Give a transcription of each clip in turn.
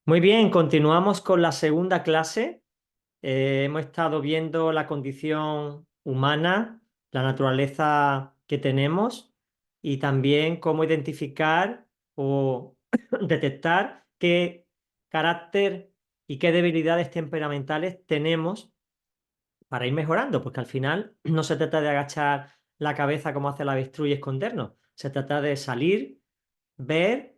Muy bien, continuamos con la segunda clase. Hemos estado viendo la condición humana, la naturaleza que tenemos y también cómo identificar o detectar qué carácter y qué debilidades temperamentales tenemos para ir mejorando, porque al final no se trata de agachar la cabeza como hace la avestruz y escondernos, se trata de salir, ver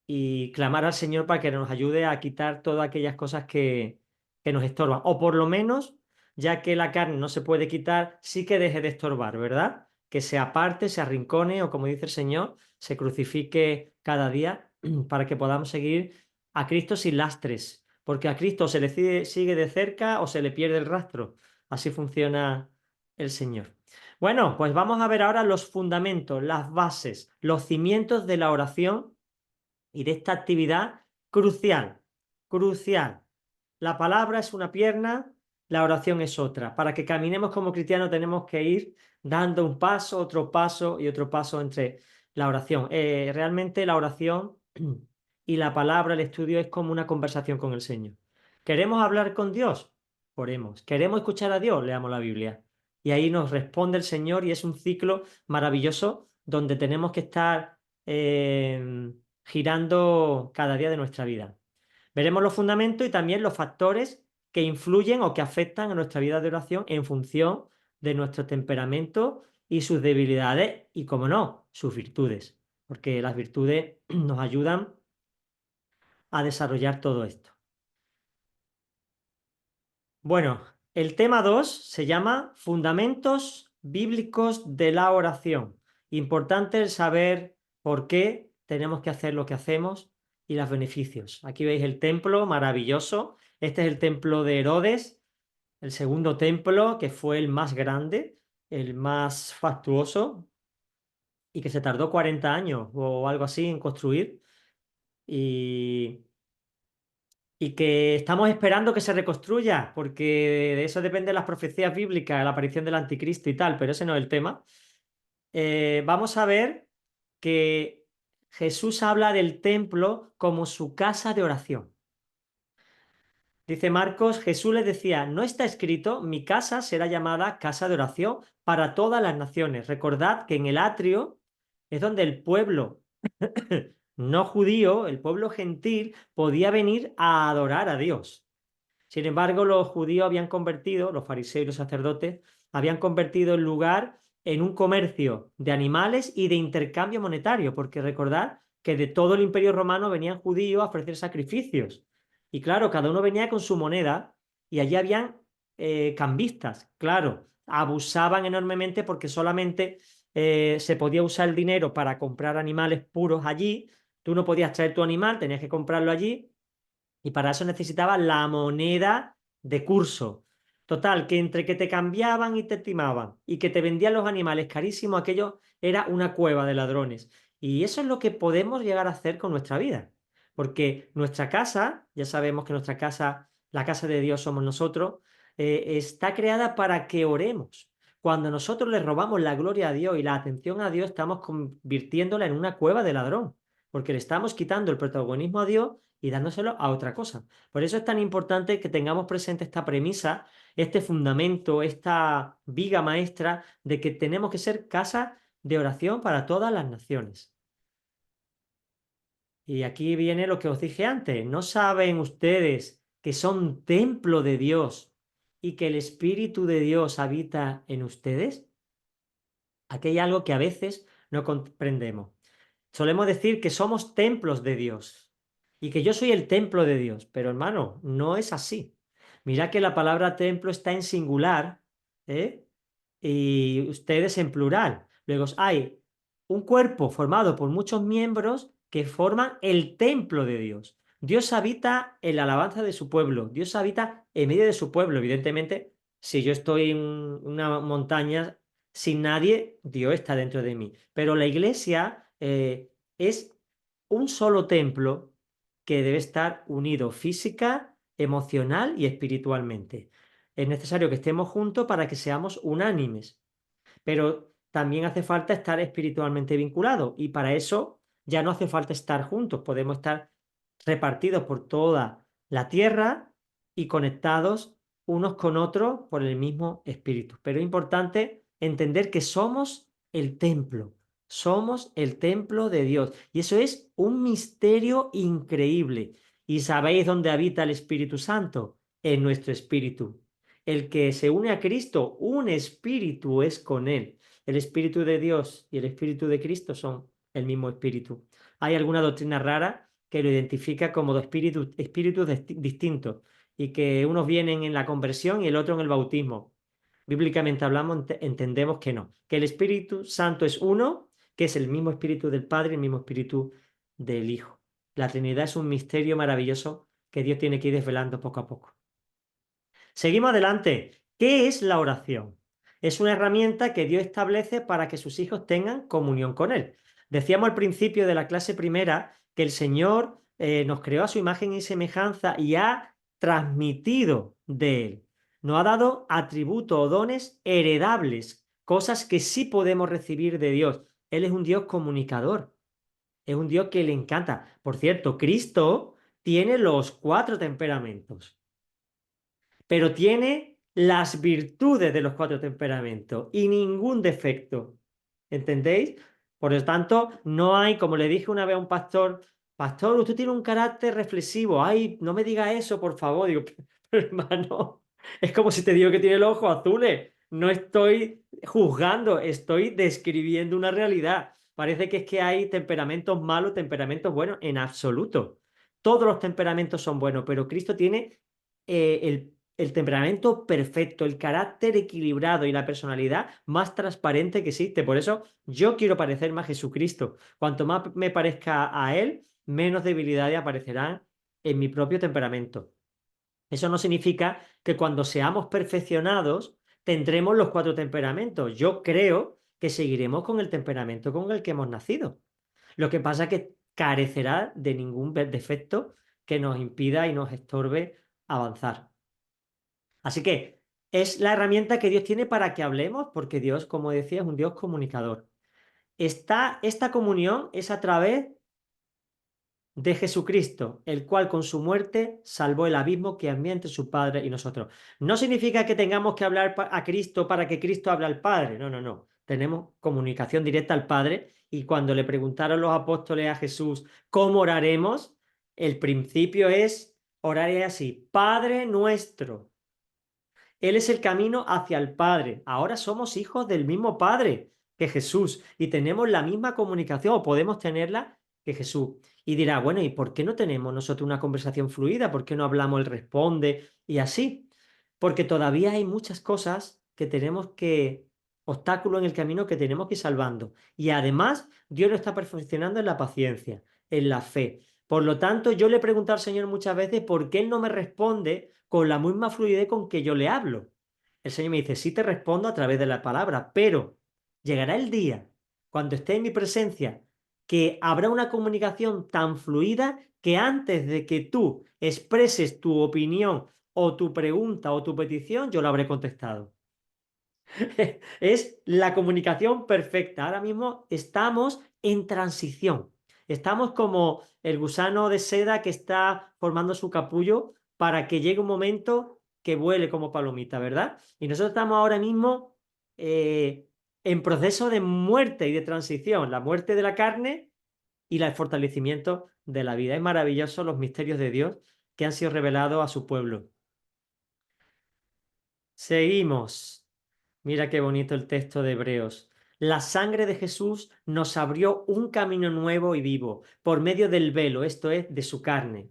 y clamar al Señor para que nos ayude a quitar todas aquellas cosas que nos estorban. O por lo menos, ya que la carne no se puede quitar, sí que deje de estorbar, ¿verdad? Que se aparte, se arrincone o como dice el Señor, se crucifique cada día para que podamos seguir a Cristo sin lastres. Porque a Cristo se le sigue de cerca o se le pierde el rastro. Así funciona el Señor. Bueno, pues vamos a ver ahora los fundamentos, las bases, los cimientos de la oración y de esta actividad crucial, crucial. La palabra es una pierna, la oración es otra. Para que caminemos como cristianos tenemos que ir dando un paso, otro paso y otro paso entre la oración. Realmente la oración y la palabra, el estudio es como una conversación con el Señor. ¿Queremos hablar con Dios? Oremos. ¿Queremos escuchar a Dios? Leamos la Biblia. Y ahí nos responde el Señor y es un ciclo maravilloso donde tenemos que estar girando cada día de nuestra vida. Veremos los fundamentos y también los factores que influyen o que afectan a nuestra vida de oración en función de nuestro temperamento y sus debilidades y, como no, sus virtudes, porque las virtudes nos ayudan a desarrollar todo esto. Bueno, el tema 2 se llama Fundamentos bíblicos de la oración. Importante el saber por qué tenemos que hacer lo que hacemos y los beneficios. Aquí veis el templo maravilloso. Este es el templo de Herodes, el segundo templo que fue el más grande, el más fastuoso y que se tardó 40 años o algo así en construir. Y y que estamos esperando que se reconstruya, porque de eso dependen las profecías bíblicas, la aparición del anticristo y tal, pero ese no es el tema. Vamos a ver que Jesús habla del templo como su casa de oración. Dice Marcos, Jesús les decía, no está escrito, mi casa será llamada casa de oración para todas las naciones. Recordad que en el atrio es donde el pueblo no judío, el pueblo gentil, podía venir a adorar a Dios. Sin embargo, los judíos habían convertido, los fariseos y los sacerdotes, habían convertido el lugar en un comercio de animales y de intercambio monetario, porque recordad que de todo el imperio romano venían judíos a ofrecer sacrificios. Y claro, cada uno venía con su moneda y allí habían cambistas, claro, abusaban enormemente porque solamente se podía usar el dinero para comprar animales puros allí. Tú no podías traer tu animal, tenías que comprarlo allí y para eso necesitabas la moneda de curso. Total, que entre que te cambiaban y te timaban y que te vendían los animales carísimos, aquello era una cueva de ladrones. Y eso es lo que podemos llegar a hacer con nuestra vida. Porque nuestra casa, ya sabemos que nuestra casa, la casa de Dios somos nosotros, está creada para que oremos. Cuando nosotros le robamos la gloria a Dios y la atención a Dios, estamos convirtiéndola en una cueva de ladrón, porque le estamos quitando el protagonismo a Dios y dándoselo a otra cosa. Por eso es tan importante que tengamos presente esta premisa, este fundamento, esta viga maestra de que tenemos que ser casa de oración para todas las naciones. Y aquí viene lo que os dije antes. ¿No saben ustedes que son templo de Dios y que el Espíritu de Dios habita en ustedes? Aquí hay algo que a veces no comprendemos. Solemos decir que somos templos de Dios y que yo soy el templo de Dios, pero hermano, no es así. Mira que la palabra templo está en singular, ¿eh? Y ustedes en plural. Luego hay un cuerpo formado por muchos miembros que forman el templo de Dios. Dios habita en la alabanza de su pueblo, Dios habita en medio de su pueblo. Evidentemente, si yo estoy en una montaña sin nadie, Dios está dentro de mí. Pero la iglesia es un solo templo que debe estar unido física, emocional y espiritualmente. Es necesario que estemos juntos para que seamos unánimes, pero también hace falta estar espiritualmente vinculados y para eso ya no hace falta estar juntos, podemos estar repartidos por toda la tierra y conectados unos con otros por el mismo Espíritu. Pero es importante entender que somos el templo de Dios. Y eso es un misterio increíble. ¿Y sabéis dónde habita el Espíritu Santo? En nuestro espíritu. El que se une a Cristo, un espíritu es con él. El Espíritu de Dios y el Espíritu de Cristo son el mismo espíritu. Hay alguna doctrina rara que lo identifica como dos espíritus distintos y que unos vienen en la conversión y el otro en el bautismo. Bíblicamente hablamos, entendemos que no, que el Espíritu Santo es uno, que es el mismo Espíritu del Padre y el mismo Espíritu del Hijo. La Trinidad es un misterio maravilloso que Dios tiene que ir desvelando poco a poco. Seguimos adelante. ¿Qué es la oración? Es una herramienta que Dios establece para que sus hijos tengan comunión con Él. Decíamos al principio de la clase primera que el Señor nos creó a su imagen y semejanza y ha transmitido de Él. Nos ha dado atributos o dones heredables, cosas que sí podemos recibir de Dios. Él es un Dios comunicador, es un Dios que le encanta. Por cierto, Cristo tiene los 4 temperamentos, pero tiene las virtudes de los 4 temperamentos y ningún defecto. ¿Entendéis? Por lo tanto, no hay, como le dije una vez a un pastor, pastor, usted tiene un carácter reflexivo. Ay, no me diga eso, por favor. Digo, pero, hermano, es como si te digo que tiene los ojos azules. No estoy juzgando, estoy describiendo una realidad. Parece que es que hay temperamentos malos, temperamentos buenos, en absoluto. Todos los temperamentos son buenos, pero Cristo tiene el temperamento perfecto, el carácter equilibrado y la personalidad más transparente que existe. Por eso yo quiero parecerme a Jesucristo. Cuanto más me parezca a Él, menos debilidades aparecerán en mi propio temperamento. Eso no significa que cuando seamos perfeccionados tendremos los 4 temperamentos. Yo creo que seguiremos con el temperamento con el que hemos nacido. Lo que pasa es que carecerá de ningún defecto que nos impida y nos estorbe avanzar. Así que es la herramienta que Dios tiene para que hablemos, porque Dios, como decía, es un Dios comunicador. Esta comunión es a través de Jesucristo, el cual con su muerte salvó el abismo que había entre su Padre y nosotros. No significa que tengamos que hablar a Cristo para que Cristo hable al Padre. No, no, no. Tenemos comunicación directa al Padre y cuando le preguntaron los apóstoles a Jesús cómo oraremos, el principio es orar así: Padre nuestro. Él es el camino hacia el Padre. Ahora somos hijos del mismo Padre que Jesús y tenemos la misma comunicación o podemos tenerla que Jesús. Y dirá, bueno, ¿y por qué no tenemos nosotros una conversación fluida? ¿Por qué no hablamos, él responde y así? Porque todavía hay muchas cosas que tenemos que, obstáculos en el camino que tenemos que ir salvando. Y además, Dios lo está perfeccionando en la paciencia, en la fe. Por lo tanto, yo le pregunto al Señor muchas veces por qué Él no me responde con la misma fluidez con que yo le hablo. El Señor me dice, sí te respondo a través de la palabra, pero llegará el día, cuando esté en mi presencia, que habrá una comunicación tan fluida que antes de que tú expreses tu opinión o tu pregunta o tu petición, yo lo habré contestado. Es la comunicación perfecta. Ahora mismo estamos en transición. Estamos como el gusano de seda que está formando su capullo para que llegue un momento que vuele como palomita, ¿verdad? Y nosotros estamos ahora mismo eh, en proceso de muerte y de transición, la muerte de la carne y el fortalecimiento de la vida. Es maravilloso los misterios de Dios que han sido revelados a su pueblo. Seguimos. Mira qué bonito el texto de Hebreos. La sangre de Jesús nos abrió un camino nuevo y vivo por medio del velo, esto es, de su carne.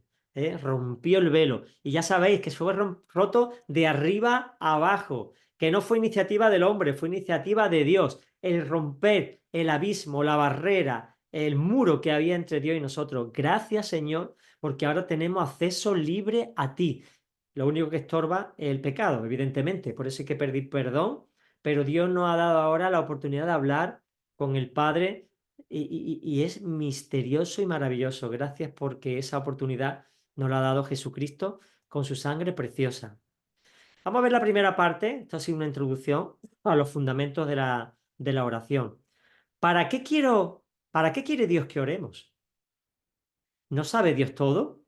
Rompió el velo. Y ya sabéis que fue roto de arriba a abajo, que no fue iniciativa del hombre, fue iniciativa de Dios. El romper el abismo, la barrera, el muro que había entre Dios y nosotros. Gracias, Señor, porque ahora tenemos acceso libre a ti. Lo único que estorba es el pecado, evidentemente. Por eso hay que pedir perdón, pero Dios nos ha dado ahora la oportunidad de hablar con el Padre y es misterioso y maravilloso. Gracias porque esa oportunidad nos la ha dado Jesucristo con su sangre preciosa. Vamos a ver la primera parte. Esto ha sido una introducción a los fundamentos de la oración. ¿Para qué quiere Dios que oremos? ¿No sabe Dios todo?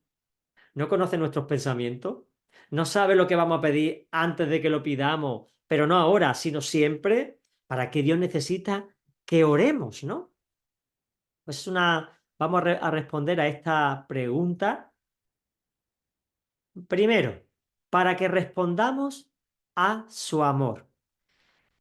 no conoce nuestros pensamientos, no sabe lo que vamos a pedir antes de que lo pidamos, pero no ahora, sino siempre, para que Dios necesita que oremos, ¿no? Pues vamos a responder a esta pregunta. Primero, para que respondamos a su amor.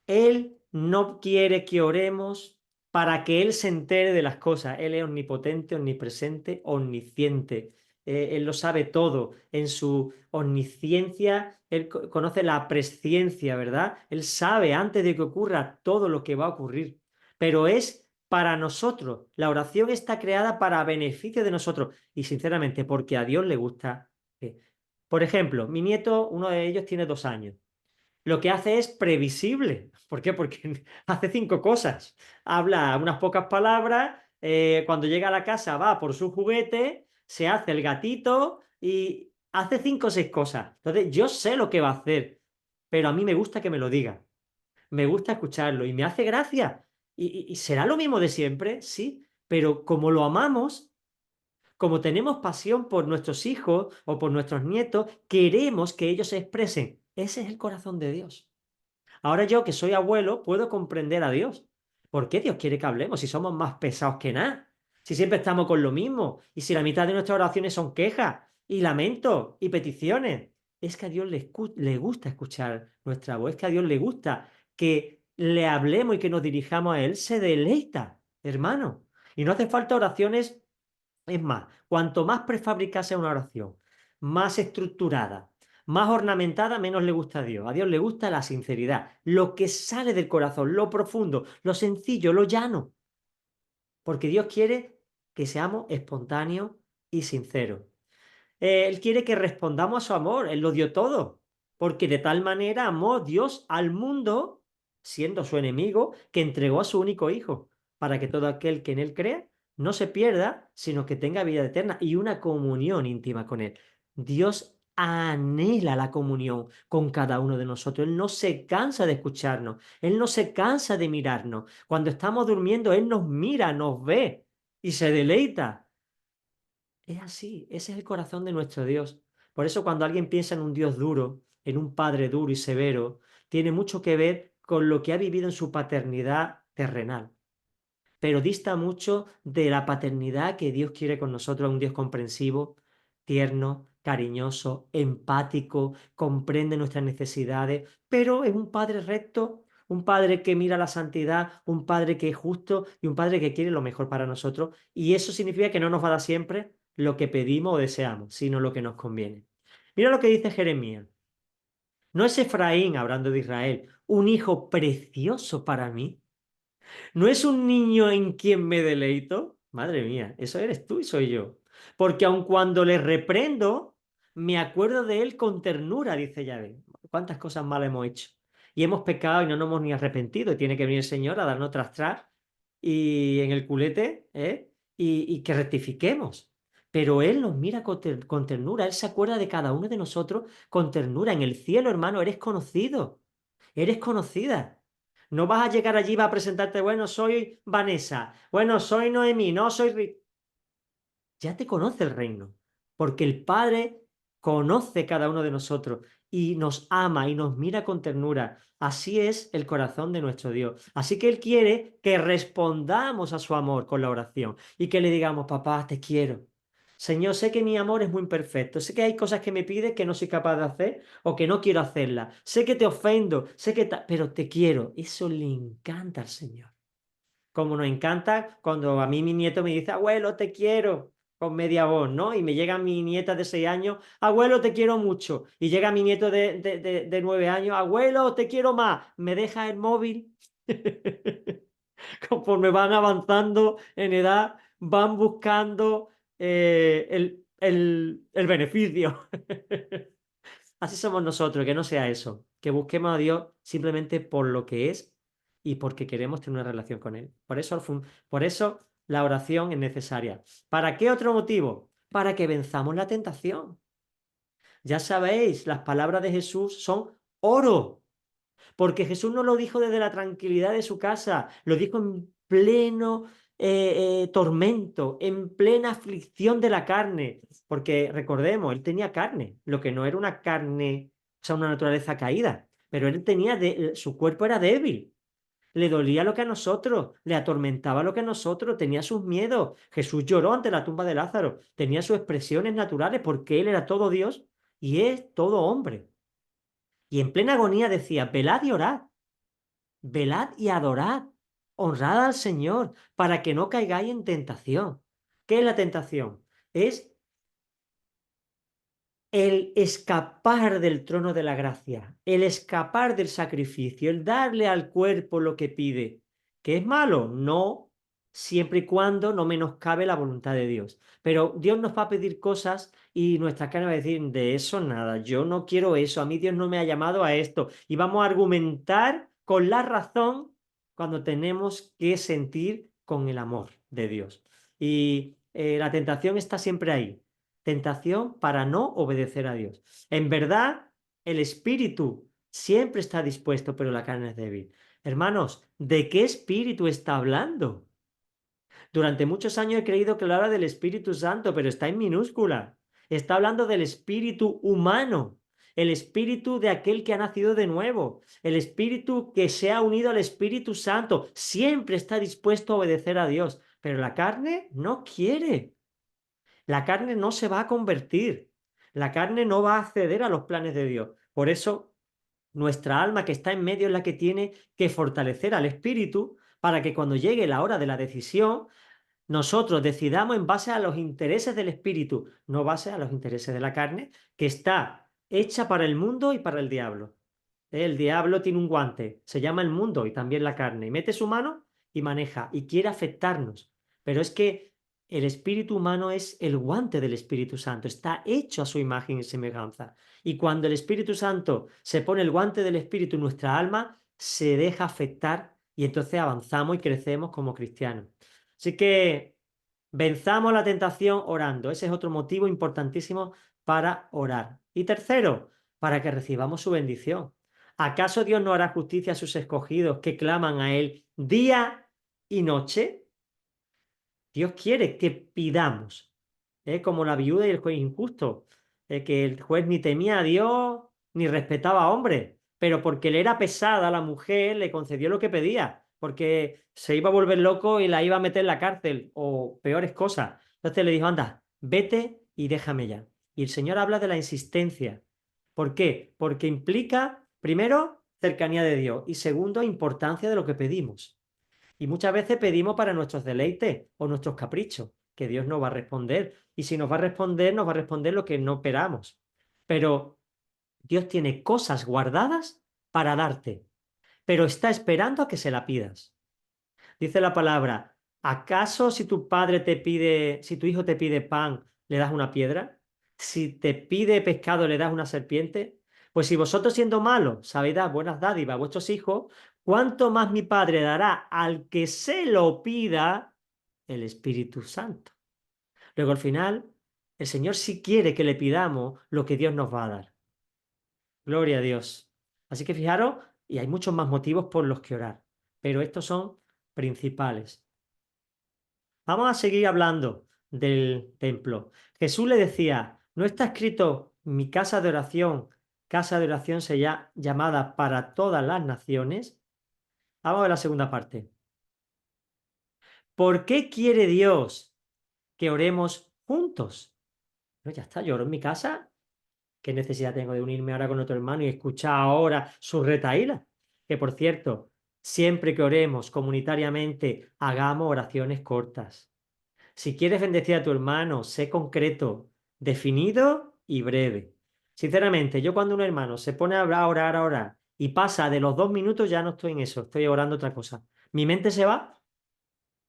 Él no quiere que oremos para que Él se entere de las cosas. Él es omnipotente, omnipresente, omnisciente. Él lo sabe todo. En su omnisciencia, Él conoce la presciencia, ¿verdad? Él sabe antes de que ocurra todo lo que va a ocurrir. Pero es para nosotros. La oración está creada para beneficio de nosotros. Y sinceramente, porque a Dios le gusta. Por ejemplo, mi nieto, uno de ellos tiene 2 años. Lo que hace es previsible. ¿Por qué? Porque hace 5 cosas. Habla unas pocas palabras, cuando llega a la casa va por su juguete, se hace el gatito y hace 5 o 6 cosas. Entonces, yo sé lo que va a hacer, pero a mí me gusta que me lo diga. Me gusta escucharlo y me hace gracia. ¿Y será lo mismo de siempre? Sí, pero como lo amamos, como tenemos pasión por nuestros hijos o por nuestros nietos, queremos que ellos se expresen. Ese es el corazón de Dios. Ahora yo, que soy abuelo, puedo comprender a Dios. ¿Por qué Dios quiere que hablemos si somos más pesados que nada? Si siempre estamos con lo mismo y si la mitad de nuestras oraciones son quejas y lamentos y peticiones. Es que a Dios le gusta escuchar nuestra voz, es que a Dios le gusta que le hablemos y que nos dirijamos a Él. Se deleita, hermano. Y no hace falta oraciones. Es más, cuanto más prefabricada sea una oración, más estructurada, más ornamentada, menos le gusta a Dios. A Dios le gusta la sinceridad, lo que sale del corazón, lo profundo, lo sencillo, lo llano. Porque Dios quiere que seamos espontáneos y sinceros. Él quiere que respondamos a su amor, Él lo dio todo, porque de tal manera amó Dios al mundo, siendo su enemigo, que entregó a su único hijo, para que todo aquel que en Él crea no se pierda, sino que tenga vida eterna y una comunión íntima con Él. Dios anhela la comunión con cada uno de nosotros. Él no se cansa de escucharnos, Él no se cansa de mirarnos. Cuando estamos durmiendo, Él nos mira, nos ve y se deleita. Es así, ese es el corazón de nuestro Dios. Por eso cuando alguien piensa en un Dios duro, en un Padre duro y severo, tiene mucho que ver con lo que ha vivido en su paternidad terrenal, pero dista mucho de la paternidad que Dios quiere con nosotros, un Dios comprensivo, tierno, cariñoso, empático, comprende nuestras necesidades, pero es un Padre recto, un Padre que mira la santidad, un Padre que es justo y un Padre que quiere lo mejor para nosotros. Y eso significa que no nos va a dar siempre lo que pedimos o deseamos, sino lo que nos conviene. Mira lo que dice Jeremías. ¿No es Efraín, hablando de Israel, un hijo precioso para mí? ¿No es un niño en quien me deleito? Madre mía, eso eres tú y soy yo. Porque aun cuando le reprendo, me acuerdo de él con ternura, dice Yahvé. ¿Cuántas cosas malas hemos hecho? Y hemos pecado y no nos hemos ni arrepentido. Y tiene que venir el Señor a darnos tras y en el culete, ¿eh? Y que rectifiquemos. Pero Él nos mira con ternura. Él se acuerda de cada uno de nosotros con ternura. En el cielo, hermano, eres conocido. Eres conocida. No vas a llegar allí y vas a presentarte, bueno, soy Vanessa, bueno, soy Noemí, no soy... Ya te conoce el reino, porque el Padre conoce cada uno de nosotros y nos ama y nos mira con ternura. Así es el corazón de nuestro Dios. Así que Él quiere que respondamos a su amor con la oración y que le digamos, papá, te quiero. Señor, sé que mi amor es muy imperfecto, sé que hay cosas que me pides que no soy capaz de hacer o que no quiero hacerlas, sé que te ofendo, sé que... pero te quiero. Eso le encanta al Señor. Como nos encanta cuando a mí mi nieto me dice, abuelo, te quiero, con media voz, ¿no? Y me llega mi nieta de 6 años, abuelo, te quiero mucho. Y llega mi nieto de 9 años, abuelo, te quiero más. ¿Me deja el móvil? Conforme van avanzando en edad, van buscando el beneficio. Así somos nosotros, que no sea eso, que busquemos a Dios simplemente por lo que es y porque queremos tener una relación con Él. Por eso la oración es necesaria. ¿Para qué otro motivo? Para que venzamos la tentación. Ya sabéis, las palabras de Jesús son oro, porque Jesús no lo dijo desde la tranquilidad de su casa, lo dijo en pleno tormento, en plena aflicción de la carne, porque recordemos, él tenía carne, lo que no era una carne, o sea, una naturaleza caída, pero él tenía, su cuerpo era débil. Le dolía lo que a nosotros, le atormentaba lo que a nosotros, tenía sus miedos. Jesús lloró ante la tumba de Lázaro, tenía sus expresiones naturales porque él era todo Dios y es todo hombre. Y en plena agonía decía, velad y orad, velad y adorad, honrad al Señor para que no caigáis en tentación. ¿Qué es la tentación? Es el escapar del trono de la gracia, el escapar del sacrificio, el darle al cuerpo lo que pide. ¿Que es malo? No, siempre y cuando no menoscabe la voluntad de Dios. Pero Dios nos va a pedir cosas y nuestra carne va a decir, de eso nada, yo no quiero eso, a mí Dios no me ha llamado a esto. Y vamos a argumentar con la razón cuando tenemos que sentir con el amor de Dios. Y la tentación está siempre ahí. Tentación para no obedecer a Dios. En verdad, el espíritu siempre está dispuesto, pero la carne es débil. Hermanos, ¿de qué espíritu está hablando? Durante muchos años he creído que habla del Espíritu Santo, pero está en minúscula. Está hablando del espíritu humano, el espíritu de aquel que ha nacido de nuevo, el espíritu que se ha unido al Espíritu Santo. Siempre está dispuesto a obedecer a Dios, pero la carne no quiere. La carne no se va a convertir. La carne no va a acceder a los planes de Dios. Por eso, nuestra alma que está en medio es la que tiene que fortalecer al espíritu para que cuando llegue la hora de la decisión, nosotros decidamos en base a los intereses del espíritu, no base a los intereses de la carne, que está hecha para el mundo y para el diablo. El diablo tiene un guante, se llama el mundo y también la carne, y mete su mano y maneja y quiere afectarnos. Pero es que el espíritu humano es el guante del Espíritu Santo, está hecho a su imagen y semejanza. Y cuando el Espíritu Santo se pone el guante del espíritu en nuestra alma, se deja afectar y entonces avanzamos y crecemos como cristianos. Así que venzamos la tentación orando. Ese es otro motivo importantísimo para orar. Y tercero, para que recibamos su bendición. ¿Acaso Dios no hará justicia a sus escogidos que claman a Él día y noche? Dios quiere que pidamos, como la viuda y el juez injusto, que el juez ni temía a Dios ni respetaba a hombre, pero porque le era pesada a la mujer, le concedió lo que pedía, porque se iba a volver loco y la iba a meter en la cárcel o peores cosas. Entonces le dijo, anda, vete y déjame ya. Y el Señor habla de la insistencia. ¿Por qué? Porque implica, primero, cercanía de Dios y segundo, importancia de lo que pedimos. Y muchas veces pedimos para nuestros deleites o nuestros caprichos, que Dios nos va a responder. Y si nos va a responder, nos va a responder lo que no esperamos. Pero Dios tiene cosas guardadas para darte, pero está esperando a que se la pidas. Dice la palabra, ¿acaso si tu padre te pide, si tu hijo te pide pan, le das una piedra? Si te pide pescado, le das una serpiente. Pues si vosotros siendo malos sabéis dar buenas dádivas a vuestros hijos, ¿cuánto más mi Padre dará al que se lo pida el Espíritu Santo? Luego al final, el Señor sí quiere que le pidamos lo que Dios nos va a dar. Gloria a Dios. Así que fijaros, y hay muchos más motivos por los que orar, pero estos son principales. Vamos a seguir hablando del templo. Jesús le decía, ¿no está escrito mi casa de oración será llamada para todas las naciones? Vamos a ver la segunda parte. ¿Por qué quiere Dios que oremos juntos? No, ya está, yo oro en mi casa. ¿Qué necesidad tengo de unirme ahora con otro hermano y escuchar ahora su retaíla? Que por cierto, siempre que oremos comunitariamente, hagamos oraciones cortas. Si quieres bendecir a tu hermano, sé concreto, definido y breve. Sinceramente, yo cuando un hermano se pone a orar y pasa de los 2 minutos, ya no estoy en eso, estoy orando otra cosa. Mi mente se va.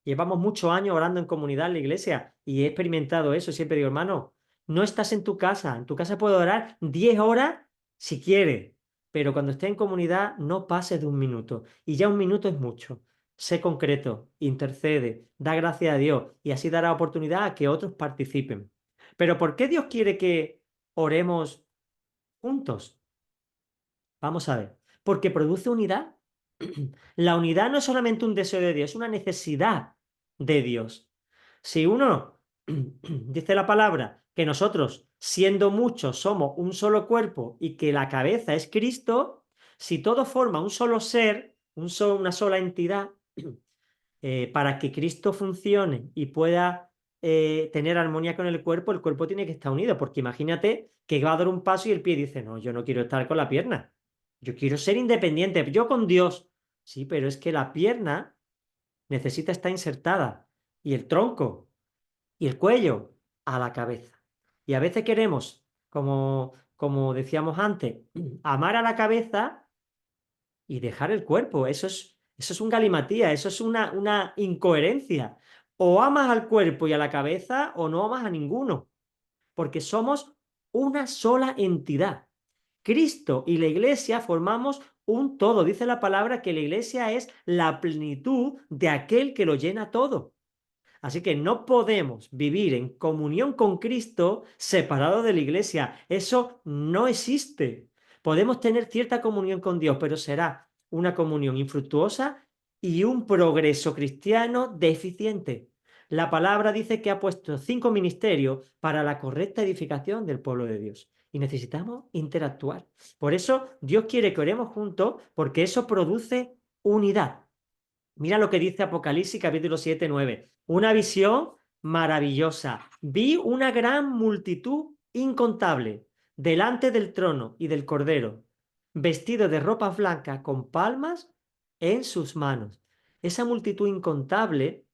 Llevamos muchos años orando en comunidad en la iglesia y he experimentado eso. Siempre digo, hermano, no estás en tu casa puedes orar 10 horas si quieres, pero cuando estés en comunidad no pases de 1 minuto y ya 1 minuto es mucho. Sé concreto, intercede, da gracias a Dios y así dará oportunidad a que otros participen. Pero ¿por qué Dios quiere que oremos juntos? Vamos a ver. Porque produce unidad. La unidad no es solamente un deseo de Dios, es una necesidad. de Dios. Si uno dice la palabra que nosotros, siendo muchos, somos un solo cuerpo y que la cabeza es Cristo, si todo forma un solo ser, una sola entidad, para que Cristo funcione y pueda tener armonía con el cuerpo tiene que estar unido, porque imagínate que va a dar un paso y el pie dice, no, yo no quiero estar con la pierna, yo quiero ser independiente, yo con Dios. Sí, pero es que la pierna necesita estar insertada y el tronco y el cuello a la cabeza. Y a veces queremos, como decíamos antes, amar a la cabeza y dejar el cuerpo. Eso es un galimatía, eso es una incoherencia. O amas al cuerpo y a la cabeza o no amas a ninguno, porque somos una sola entidad. Cristo y la iglesia formamos un todo. Dice la palabra que la iglesia es la plenitud de aquel que lo llena todo. Así que no podemos vivir en comunión con Cristo separado de la iglesia. Eso no existe. Podemos tener cierta comunión con Dios, pero será una comunión infructuosa y un progreso cristiano deficiente. La palabra dice que ha puesto 5 ministerios para la correcta edificación del pueblo de Dios. Y necesitamos interactuar. Por eso Dios quiere que oremos juntos, porque eso produce unidad. Mira lo que dice Apocalipsis capítulo 7, 9. Una visión maravillosa. Vi una gran multitud incontable delante del trono y del Cordero, vestido de ropas blancas con palmas en sus manos. Esa multitud incontable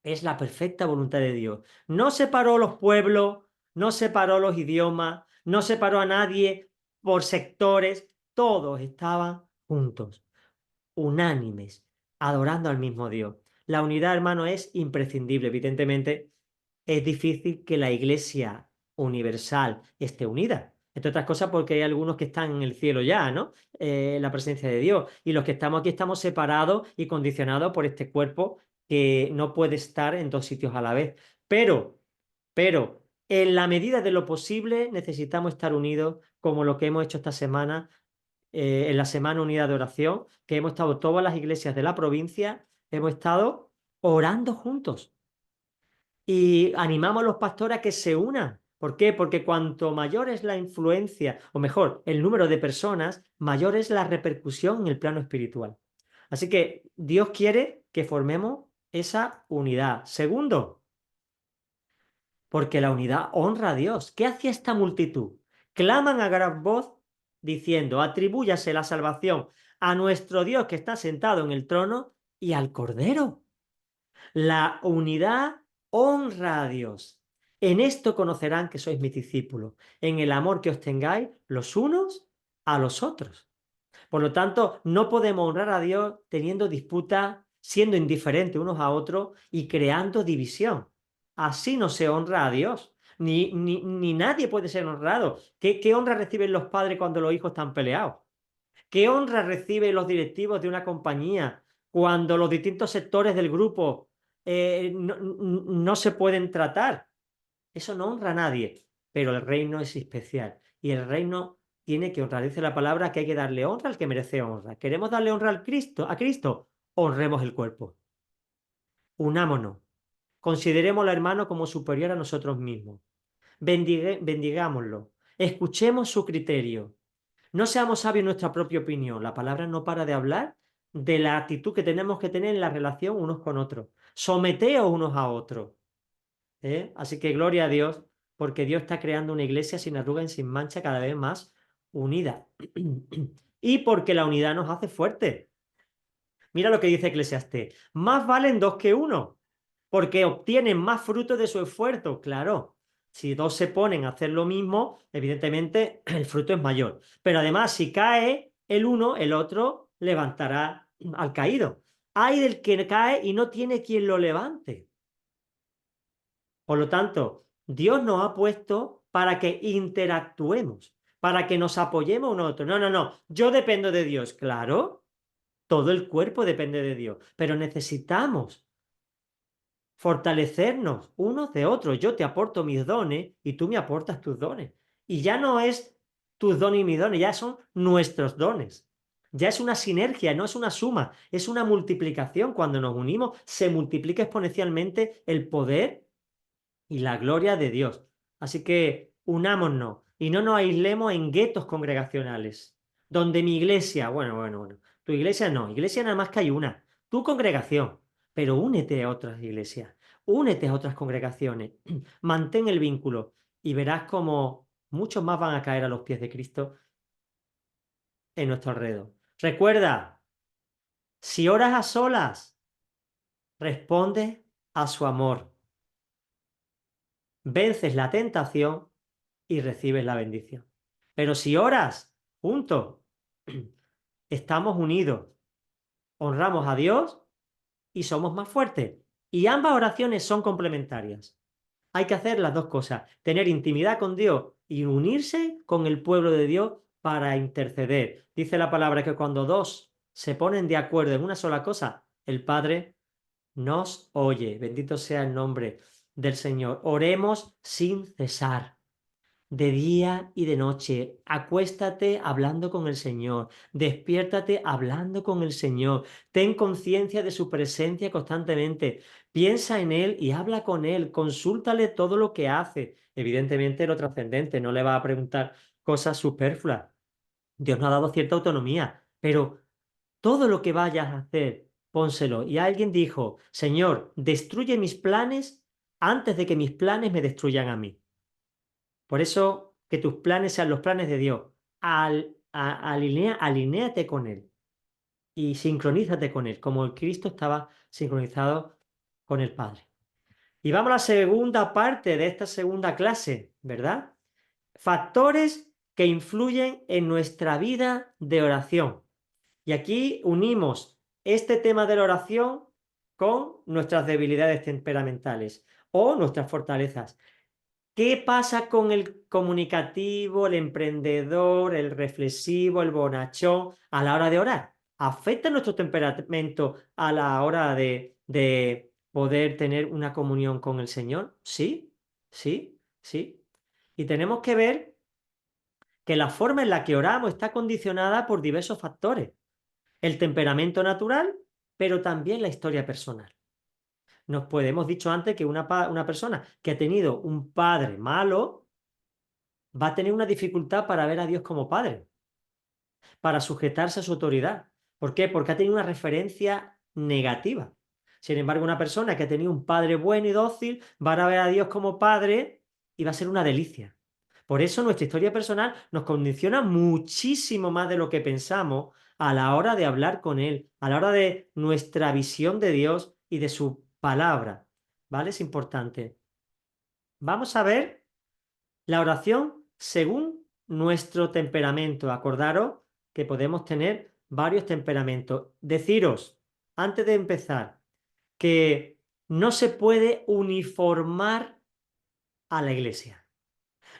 es la perfecta voluntad de Dios. No separó los pueblos, no separó los idiomas, no separó a nadie por sectores, todos estaban juntos, unánimes, adorando al mismo Dios. La unidad, hermano, es imprescindible. Evidentemente, es difícil que la Iglesia universal esté unida. Entre otras cosas porque hay algunos que están en el cielo ya, ¿no? En la presencia de Dios. Y los que estamos aquí estamos separados y condicionados por este cuerpo que no puede estar en dos sitios a la vez. Pero, en la medida de lo posible necesitamos estar unidos como lo que hemos hecho esta semana en la Semana Unida de Oración, que hemos estado todas las iglesias de la provincia, hemos estado orando juntos y animamos a los pastores a que se unan. ¿Por qué? Porque cuanto mayor es la influencia, o mejor, el número de personas, mayor es la repercusión en el plano espiritual. Así que Dios quiere que formemos esa unidad. Segundo, porque la unidad honra a Dios. ¿Qué hacía esta multitud? Claman a gran voz diciendo, atribúyase la salvación a nuestro Dios que está sentado en el trono y al Cordero. La unidad honra a Dios. En esto conocerán que sois mis discípulos, en el amor que os tengáis los unos a los otros. Por lo tanto, no podemos honrar a Dios teniendo disputas, siendo indiferentes unos a otros y creando división. Así no se honra a Dios. Ni nadie puede ser honrado. ¿Qué honra reciben los padres cuando los hijos están peleados? ¿Qué honra reciben los directivos de una compañía cuando los distintos sectores del grupo no se pueden tratar? Eso no honra a nadie, pero el reino es especial y el reino tiene que honrar. Dice la palabra que hay que darle honra al que merece honra. ¿Queremos darle honra a Cristo? Honremos el cuerpo. Unámonos. Considerémoslo, hermano, como superior a nosotros mismos. Bendigámoslo. Escuchemos su criterio. No seamos sabios en nuestra propia opinión. La palabra no para de hablar de la actitud que tenemos que tener en la relación unos con otros. Someteos unos a otros. Así que gloria a Dios, porque Dios está creando una iglesia sin arruga y sin mancha, cada vez más unida. Y porque la unidad nos hace fuertes. Mira lo que dice Eclesiastés. Más valen dos que uno, porque obtienen más fruto de su esfuerzo. Claro, si dos se ponen a hacer lo mismo, evidentemente el fruto es mayor. Pero además, si cae el uno, el otro levantará al caído. Hay del que cae y no tiene quien lo levante. Por lo tanto, Dios nos ha puesto para que interactuemos, para que nos apoyemos uno a otro. No, no, no, yo dependo de Dios, claro, todo el cuerpo depende de Dios, pero necesitamos fortalecernos unos de otros. Yo te aporto mis dones y tú me aportas tus dones. Y ya no es tus dones y mis dones, ya son nuestros dones. Ya es una sinergia, no es una suma, es una multiplicación. Cuando nos unimos, se multiplica exponencialmente el poder y la gloria de Dios. Así que unámonos y no nos aislemos en guetos congregacionales, donde mi iglesia, bueno, tu iglesia no, iglesia nada más que hay una, tu congregación, pero únete a otras iglesias, únete a otras congregaciones, mantén el vínculo y verás como muchos más van a caer a los pies de Cristo en nuestro alrededor. Recuerda, si oras a solas, responde a su amor, vences la tentación y recibes la bendición. Pero si oras juntos, estamos unidos, honramos a Dios y somos más fuertes. Y ambas oraciones son complementarias. Hay que hacer las dos cosas, tener intimidad con Dios y unirse con el pueblo de Dios para interceder. Dice la palabra que cuando dos se ponen de acuerdo en una sola cosa, el Padre nos oye. Bendito sea el nombre del Señor. Oremos sin cesar, de día y de noche. Acuéstate hablando con el Señor, despiértate hablando con el Señor, ten conciencia de su presencia constantemente, piensa en Él y habla con Él, consúltale todo lo que hace. Evidentemente lo trascendente, no le va a preguntar cosas superfluas. Dios nos ha dado cierta autonomía, pero todo lo que vayas a hacer, pónselo. Y alguien dijo, Señor, destruye mis planes antes de que mis planes me destruyan a mí. Por eso, que tus planes sean los planes de Dios. Alinéate con Él y sincronízate con Él, como el Cristo estaba sincronizado con el Padre. Y vamos a la segunda parte de esta segunda clase, ¿verdad? Factores que influyen en nuestra vida de oración. Y aquí unimos este tema de la oración con nuestras debilidades temperamentales o nuestras fortalezas. ¿Qué pasa con el comunicativo, el emprendedor, el reflexivo, el bonachón a la hora de orar? ¿Afecta nuestro temperamento a la hora de poder tener una comunión con el Señor? Sí, sí, sí. Y tenemos que ver que la forma en la que oramos está condicionada por diversos factores. El temperamento natural, pero también la historia personal. Hemos dicho antes que una persona que ha tenido un padre malo va a tener una dificultad para ver a Dios como padre, para sujetarse a su autoridad. ¿Por qué? Porque ha tenido una referencia negativa. Sin embargo, una persona que ha tenido un padre bueno y dócil va a ver a Dios como padre y va a ser una delicia. Por eso nuestra historia personal nos condiciona muchísimo más de lo que pensamos a la hora de hablar con Él, a la hora de nuestra visión de Dios y de su palabra. ¿Vale? Es importante. Vamos a ver la oración según nuestro temperamento. Acordaros que podemos tener varios temperamentos. Deciros, antes de empezar, que no se puede uniformar a la iglesia.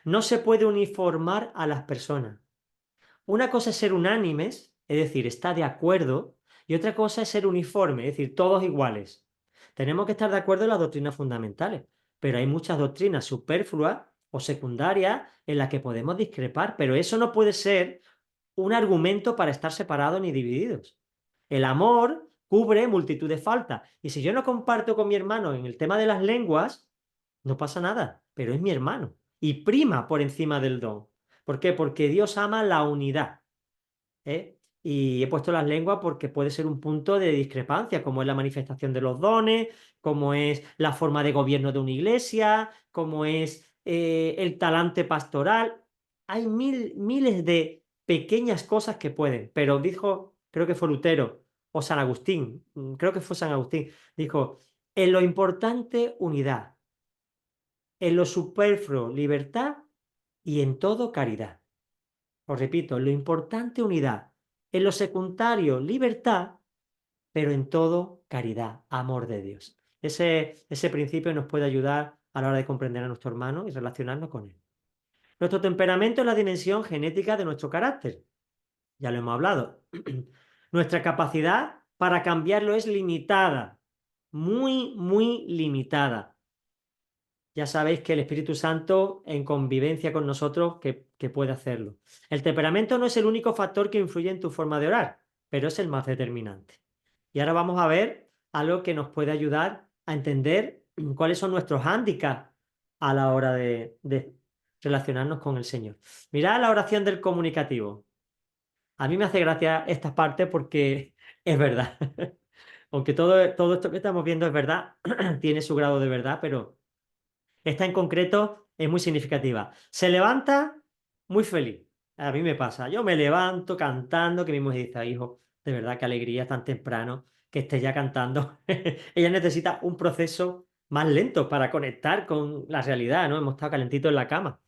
No se puede uniformar a las personas. Una cosa es ser unánimes, es decir, está de acuerdo, y otra cosa es ser uniforme, es decir, todos iguales. Tenemos que estar de acuerdo en las doctrinas fundamentales, pero hay muchas doctrinas superfluas o secundarias en las que podemos discrepar, pero eso no puede ser un argumento para estar separados ni divididos. El amor cubre multitud de faltas, y si yo no comparto con mi hermano en el tema de las lenguas, no pasa nada, pero es mi hermano y prima por encima del don. ¿Por qué? Porque Dios ama la unidad. ¿Eh? Y he puesto las lenguas porque puede ser un punto de discrepancia, como es la manifestación de los dones, como es la forma de gobierno de una iglesia, como es el talante pastoral. Hay miles de pequeñas cosas que pueden, pero dijo, creo que fue Lutero o San Agustín, creo que fue San Agustín, dijo, en lo importante unidad, en lo superfluo libertad y en todo caridad. Os repito, en lo importante unidad, en lo secundario libertad, pero en todo caridad, amor de Dios. Ese principio nos puede ayudar a la hora de comprender a nuestro hermano y relacionarnos con él. Nuestro temperamento es la dimensión genética de nuestro carácter. Ya lo hemos hablado. Nuestra capacidad para cambiarlo es limitada, muy, muy limitada. Ya sabéis que el Espíritu Santo en convivencia con nosotros que puede hacerlo. El temperamento no es el único factor que influye en tu forma de orar. pero es el más determinante. Y ahora vamos a ver algo que nos puede ayudar a entender cuáles son nuestros hándicaps a la hora de relacionarnos con el Señor. Mirad la oración del comunicativo. A mí me hace gracia esta parte porque es verdad. Aunque todo esto que estamos viendo es verdad, tiene su grado de verdad, pero esta en concreto es muy significativa. Se levanta muy feliz. A mí me pasa. Yo me levanto cantando, que mi mujer dice, "Ay, hijo, de verdad, qué alegría tan temprano que estés ya cantando." Ella necesita un proceso más lento para conectar con la realidad, ¿no? Hemos estado calentitos en la cama.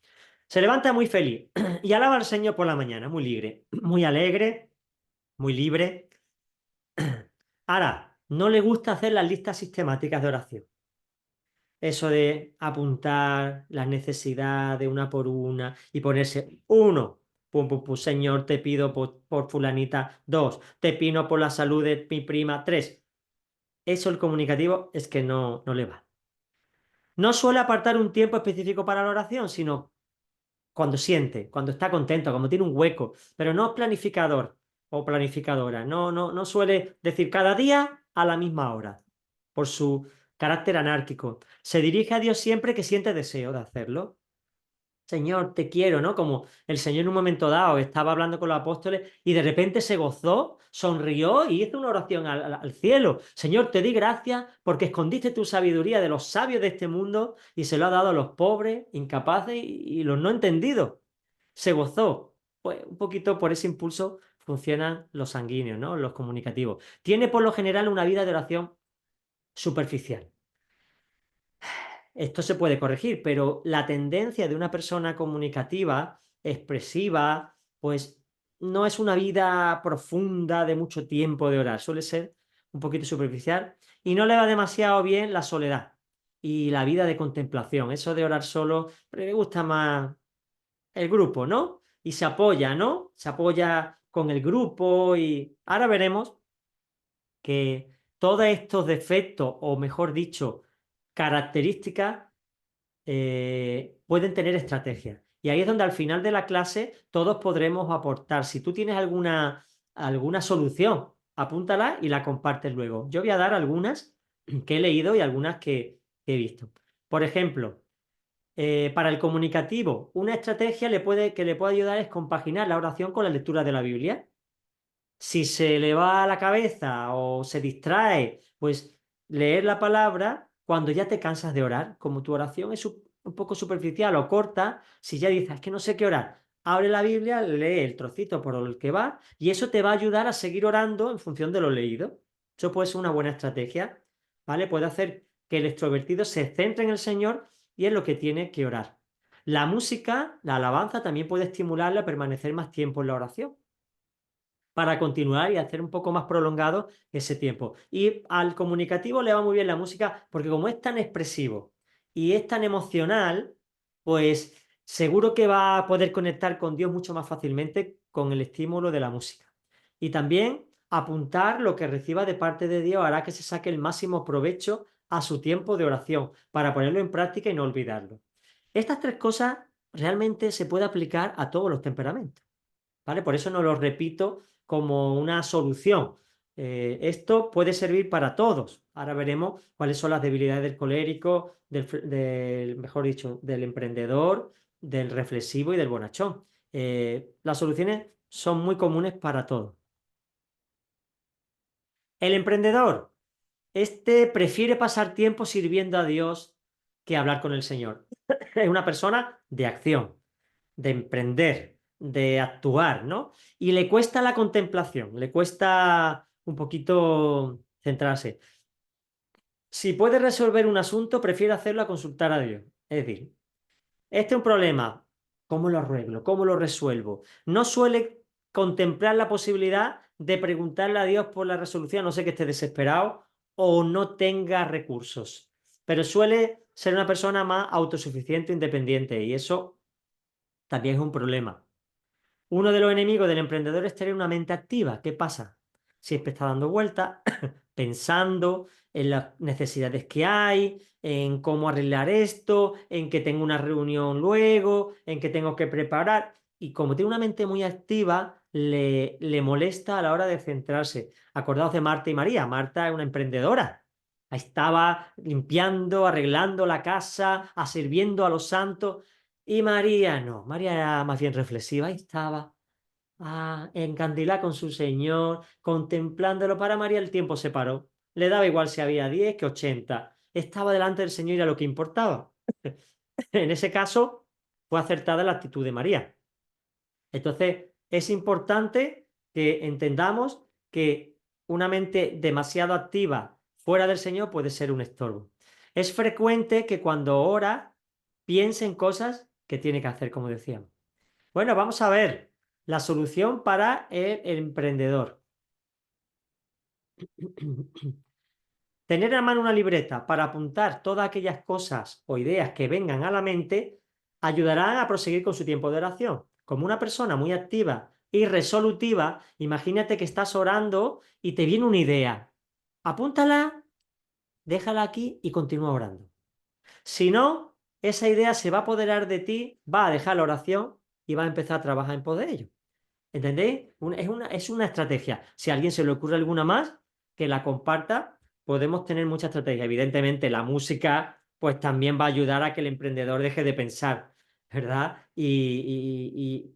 Se levanta muy feliz y alaba al Señor por la mañana, muy libre, muy alegre, muy libre. Ahora, no le gusta hacer las listas sistemáticas de oración. Eso de apuntar las necesidades una por una y ponerse uno, pum, pum, pum, Señor, te pido por fulanita, dos, te pido por la salud de mi prima, tres. Eso el comunicativo es que no le va. No suele apartar un tiempo específico para la oración, sino cuando siente, cuando está contento, cuando tiene un hueco, pero no es planificador o planificadora. No suele decir cada día a la misma hora, por su carácter anárquico. Se dirige a Dios siempre que siente deseo de hacerlo. Señor, te quiero, ¿no? Como el Señor en un momento dado estaba hablando con los apóstoles y de repente se gozó, sonrió y hizo una oración al cielo. Señor, te di gracias porque escondiste tu sabiduría de los sabios de este mundo y se lo ha dado a los pobres, incapaces y los no entendidos. Se gozó. Pues un poquito por ese impulso funcionan los sanguíneos, ¿no? Los comunicativos. Tiene por lo general una vida de oración superficial. Esto se puede corregir, pero la tendencia de una persona comunicativa, expresiva, pues no es una vida profunda de mucho tiempo de orar, suele ser un poquito superficial y no le va demasiado bien la soledad y la vida de contemplación. Eso de orar solo, pero le gusta más el grupo, ¿no? Y se apoya, ¿no? Se apoya con el grupo y ahora veremos que todos estos defectos, o mejor dicho, características, pueden tener estrategias. Y ahí es donde al final de la clase todos podremos aportar. Si tú tienes alguna solución, apúntala y la compartes luego. Yo voy a dar algunas que he leído y algunas que he visto. Por ejemplo, para el comunicativo, una estrategia que le puede ayudar es compaginar la oración con la lectura de la Biblia. Si se le va a la cabeza o se distrae, pues leer la palabra cuando ya te cansas de orar, como tu oración es un poco superficial o corta, si ya dices, es que no sé qué orar, abre la Biblia, lee el trocito por el que va y eso te va a ayudar a seguir orando en función de lo leído. Eso puede ser una buena estrategia, ¿vale? Puede hacer que el extrovertido se centre en el Señor y en lo que tiene que orar. La música, la alabanza, también puede estimularle a permanecer más tiempo en la oración para continuar y hacer un poco más prolongado ese tiempo. Y al comunicativo le va muy bien la música porque como es tan expresivo y es tan emocional, pues seguro que va a poder conectar con Dios mucho más fácilmente con el estímulo de la música. Y también apuntar lo que reciba de parte de Dios hará que se saque el máximo provecho a su tiempo de oración para ponerlo en práctica y no olvidarlo. Estas tres cosas realmente se puede aplicar a todos los temperamentos. ¿Vale? Por eso no lo repito como una solución. Esto puede servir para todos. Ahora veremos cuáles son las debilidades del colérico, mejor dicho, del emprendedor, del reflexivo y del bonachón. Las soluciones son muy comunes para todos. El emprendedor, este prefiere pasar tiempo sirviendo a Dios que hablar con el Señor. Es una persona de acción, de emprender, de actuar, ¿no? Y le cuesta la contemplación, le cuesta un poquito centrarse. Si puede resolver un asunto, prefiere hacerlo a consultar a Dios. Es decir, este es un problema, ¿cómo lo arreglo? ¿Cómo lo resuelvo? No suele contemplar la posibilidad de preguntarle a Dios por la resolución, a no sé que esté desesperado o no tenga recursos. Pero suele ser una persona más autosuficiente e independiente y eso también es un problema. Uno de los enemigos del emprendedor es tener una mente activa. ¿Qué pasa? Siempre está dando vueltas, pensando en las necesidades que hay, en cómo arreglar esto, en que tengo una reunión luego, en que tengo que preparar. Y como tiene una mente muy activa, le molesta a la hora de centrarse. Acordaos de Marta y María. Marta es una emprendedora. Estaba limpiando, arreglando la casa, sirviendo a los santos. Y María no, María era más bien reflexiva y estaba encandilada con su Señor, contemplándolo. Para María el tiempo se paró. Le daba igual si había 10 que 80. Estaba delante del Señor y era lo que importaba. En ese caso, fue acertada la actitud de María. Entonces, es importante que entendamos que una mente demasiado activa fuera del Señor puede ser un estorbo. Es frecuente que cuando ora piense en cosas que tiene que hacer, como decíamos. Bueno, vamos a ver la solución para el emprendedor. Tener a mano una libreta para apuntar todas aquellas cosas o ideas que vengan a la mente ayudará a proseguir con su tiempo de oración. Como una persona muy activa y resolutiva, imagínate que estás orando y te viene una idea. Apúntala, déjala aquí y continúa orando. Si no, esa idea se va a apoderar de ti, va a dejar la oración y va a empezar a trabajar en pos de ello. ¿Entendéis? Es una estrategia. Si a alguien se le ocurre alguna más, que la comparta, podemos tener mucha estrategia. Evidentemente, la música, pues también va a ayudar a que el emprendedor deje de pensar, ¿verdad? Y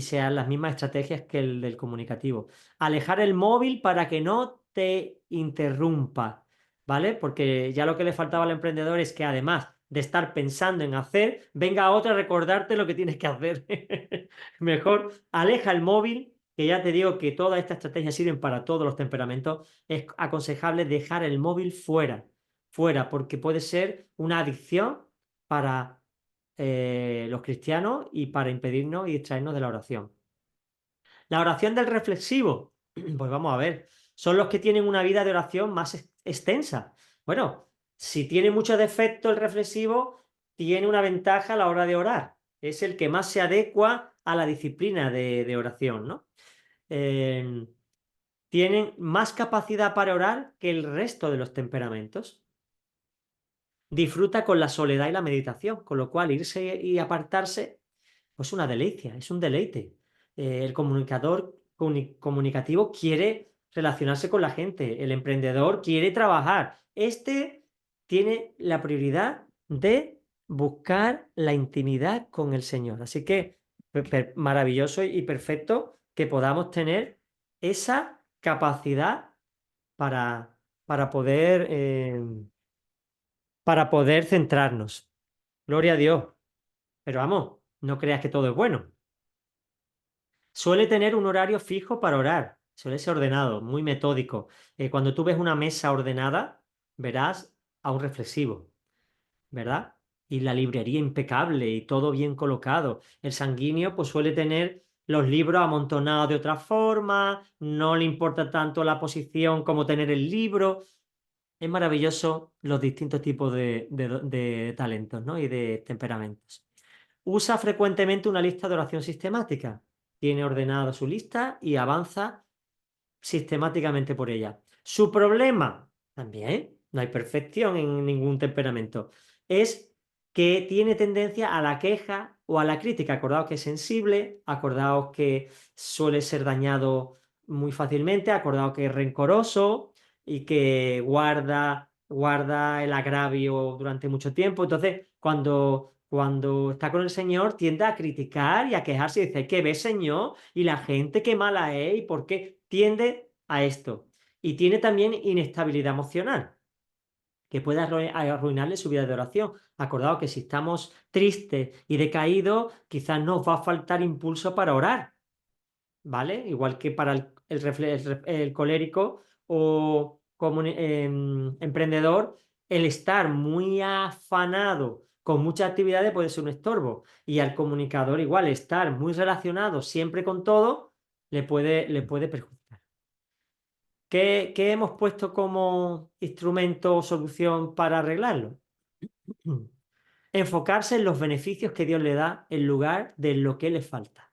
sean las mismas estrategias que el del comunicativo. Alejar el móvil para que no te interrumpa, ¿vale? Porque ya lo que le faltaba al emprendedor es que además de estar pensando en hacer, venga otra a recordarte lo que tienes que hacer. Mejor aleja el móvil, que ya te digo que todas estas estrategias sirven para todos los temperamentos. Es aconsejable dejar el móvil fuera, fuera, porque puede ser una adicción para los cristianos y para impedirnos y distraernos de la oración. La oración del reflexivo, pues vamos a ver, son los que tienen una vida de oración más extensa. Bueno, si tiene mucho defecto el reflexivo, tiene una ventaja a la hora de orar. Es el que más se adecua a la disciplina de oración, ¿no? Eh, Tienen más capacidad para orar que el resto de los temperamentos. Disfruta con la soledad y la meditación, con lo cual irse y apartarse, pues una delicia, es un deleite. El comunicador comunicativo quiere relacionarse con la gente, el emprendedor quiere trabajar. Este tiene la prioridad de buscar la intimidad con el Señor. Así que maravilloso y perfecto que podamos tener esa capacidad para, para poder, eh, para poder centrarnos. Gloria a Dios. Pero vamos, no creas que todo es bueno. Suele tener un horario fijo para orar, suele ser ordenado, muy metódico. Cuando tú ves una mesa ordenada, verás a un reflexivo, ¿verdad? Y la librería impecable y todo bien colocado. El sanguíneo pues suele tener los libros amontonados de otra forma, no le importa tanto la posición como tener el libro. Es maravilloso los distintos tipos de talentos, ¿no? Y de temperamentos. Usa frecuentemente una lista de oración sistemática. Tiene ordenada su lista y avanza sistemáticamente por ella. Su problema, también, no hay perfección en ningún temperamento, es que tiene tendencia a la queja o a la crítica. Acordaos que es sensible, acordaos que suele ser dañado muy fácilmente, acordaos que es rencoroso y que guarda el agravio durante mucho tiempo. Entonces, cuando está con el Señor, tiende a criticar y a quejarse y dice, ¿qué ves, Señor? Y la gente qué mala es y por qué tiende a esto. Y tiene también inestabilidad emocional, que puede arruinarle su vida de oración. Acordaos que si estamos tristes y decaídos, quizás nos va a faltar impulso para orar, ¿vale? Igual que para el colérico o como emprendedor, el estar muy afanado con muchas actividades puede ser un estorbo. Y al comunicador igual, estar muy relacionado siempre con todo, le puede perjudicar. ¿Qué hemos puesto como instrumento o solución para arreglarlo? Enfocarse en los beneficios que Dios le da en lugar de lo que le falta.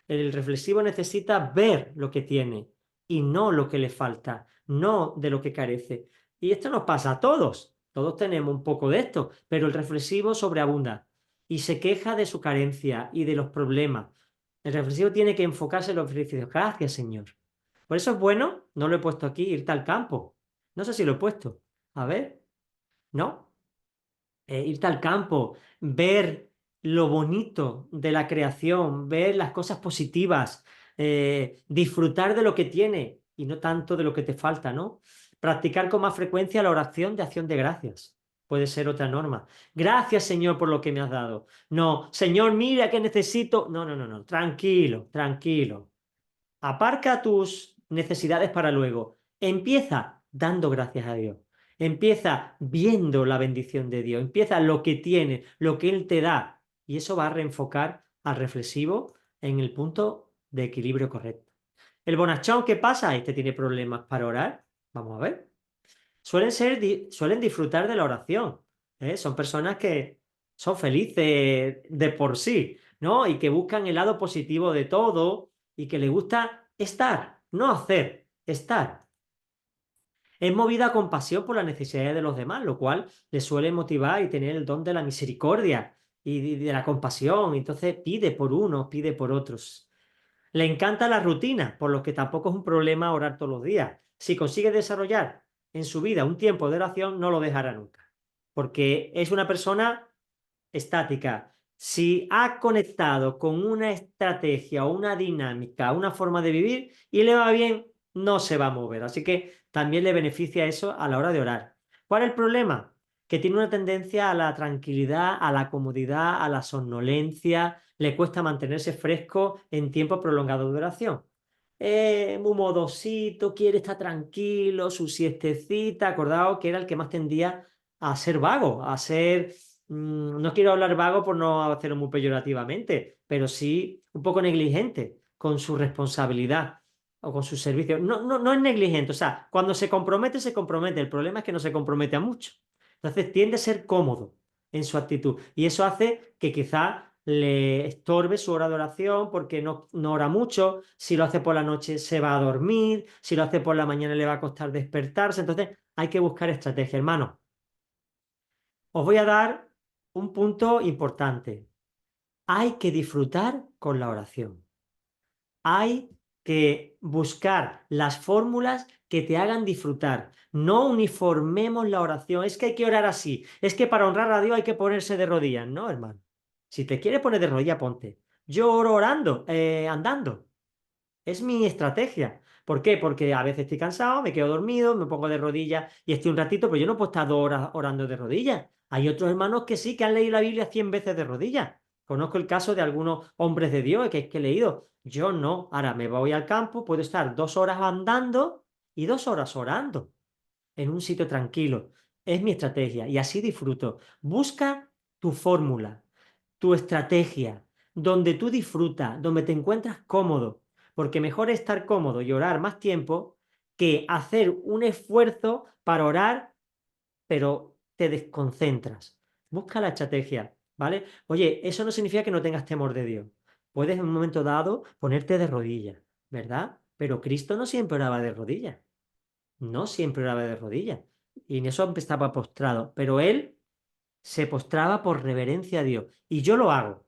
El reflexivo necesita ver lo que tiene y no lo que le falta, no de lo que carece. Y esto nos pasa a todos. Todos tenemos un poco de esto, pero el reflexivo sobreabunda y se queja de su carencia y de los problemas. El reflexivo tiene que enfocarse en los beneficios. Gracias, Señor. Por eso es bueno, no lo he puesto aquí, irte al campo. No sé si lo he puesto. A ver, ¿no? Irte al campo, ver lo bonito de la creación, ver las cosas positivas, disfrutar de lo que tiene y no tanto de lo que te falta, ¿no? Practicar con más frecuencia la oración de acción de gracias. Puede ser otra norma. Gracias, Señor, por lo que me has dado. No, Señor, mira que necesito. No, no, no, no. Tranquilo, tranquilo. Aparca tus necesidades para luego. Empieza dando gracias a Dios. Empieza viendo la bendición de Dios. Empieza lo que tiene, lo que Él te da. Y eso va a reenfocar al reflexivo en el punto de equilibrio correcto. El bonachón, ¿qué pasa? Este tiene problemas para orar. Vamos a ver. Suelen disfrutar de la oración. Son personas que son felices de por sí, ¿no? Y que buscan el lado positivo de todo y que les gusta estar, no hacer, estar. Es movida con pasión por las necesidades de los demás, lo cual les suele motivar y tener el don de la misericordia y de la compasión. Entonces pide por unos, pide por otros. Le encanta la rutina, por lo que tampoco es un problema orar todos los días. Si consigue desarrollar en su vida un tiempo de oración, no lo dejará nunca, porque es una persona estática. Si ha conectado con una estrategia o una dinámica, una forma de vivir y le va bien, no se va a mover. Así que también le beneficia eso a la hora de orar. ¿Cuál es el problema? Que tiene una tendencia a la tranquilidad, a la comodidad, a la somnolencia, le cuesta mantenerse fresco en tiempo prolongado de oración. Muy modosito, quiere estar tranquilo, su siestecita, acordado que era el que más tendía a ser vago, a ser, no quiero hablar vago por no hacerlo muy peyorativamente, pero sí un poco negligente con su responsabilidad o con su servicio. No, no, no es negligente, o sea, cuando se compromete, se compromete. El problema es que no se compromete a mucho. Entonces tiende a ser cómodo en su actitud y eso hace que quizá le estorbe su hora de oración porque no ora mucho. Si lo hace por la noche se va a dormir, si lo hace por la mañana le va a costar despertarse. Entonces hay que buscar estrategia, hermano. Os voy a dar un punto importante. Hay que disfrutar con la oración. Hay que buscar las fórmulas que te hagan disfrutar. No uniformemos la oración. Es que hay que orar así. Es que para honrar a Dios hay que ponerse de rodillas. No, hermano. Si te quieres poner de rodillas, ponte. Yo oro orando, andando. Es mi estrategia. ¿Por qué? Porque a veces estoy cansado, me quedo dormido, me pongo de rodillas y estoy un ratito, pero yo no puedo estar 2 horas orando de rodillas. Hay otros hermanos que sí, que han leído la Biblia 100 veces de rodillas. Conozco el caso de algunos hombres de Dios que he leído. Yo no. Ahora me voy al campo, puedo estar 2 horas andando y 2 horas orando en un sitio tranquilo. Es mi estrategia y así disfruto. Busca tu fórmula, tu estrategia, donde tú disfrutas, donde te encuentras cómodo, porque mejor es estar cómodo y orar más tiempo que hacer un esfuerzo para orar, pero te desconcentras. Busca la estrategia, ¿vale? Oye, eso no significa que no tengas temor de Dios. Puedes en un momento dado ponerte de rodillas, ¿verdad? Pero Cristo no siempre oraba de rodillas. No siempre oraba de rodillas. Y en eso estaba postrado. Pero él se postraba por reverencia a Dios. Y yo lo hago,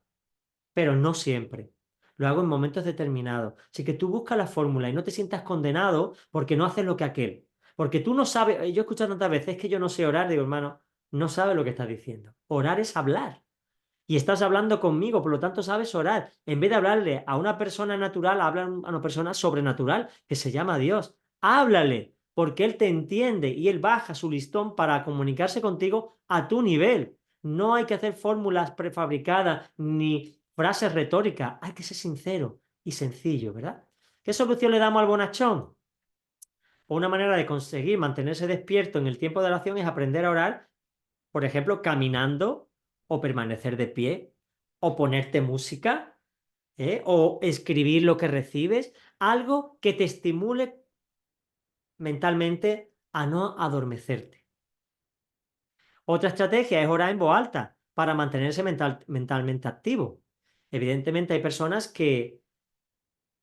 pero no siempre. Lo hago en momentos determinados. Así que tú buscas la fórmula y no te sientas condenado porque no haces lo que aquel. Porque tú no sabes, yo he escuchado tantas veces que yo no sé orar, digo, hermano, no sabes lo que estás diciendo. Orar es hablar. Y estás hablando conmigo, por lo tanto sabes orar. En vez de hablarle a una persona natural, habla a una persona sobrenatural que se llama Dios. Háblale, porque Él te entiende y Él baja su listón para comunicarse contigo a tu nivel. No hay que hacer fórmulas prefabricadas ni frases retóricas. Hay que ser sincero y sencillo, ¿verdad? ¿Qué solución le damos al bonachón? Una manera de conseguir mantenerse despierto en el tiempo de oración es aprender a orar, por ejemplo, caminando o permanecer de pie o ponerte música, o escribir lo que recibes, algo que te estimule mentalmente a no adormecerte. Otra estrategia es orar en voz alta para mantenerse mentalmente activo. Evidentemente hay personas que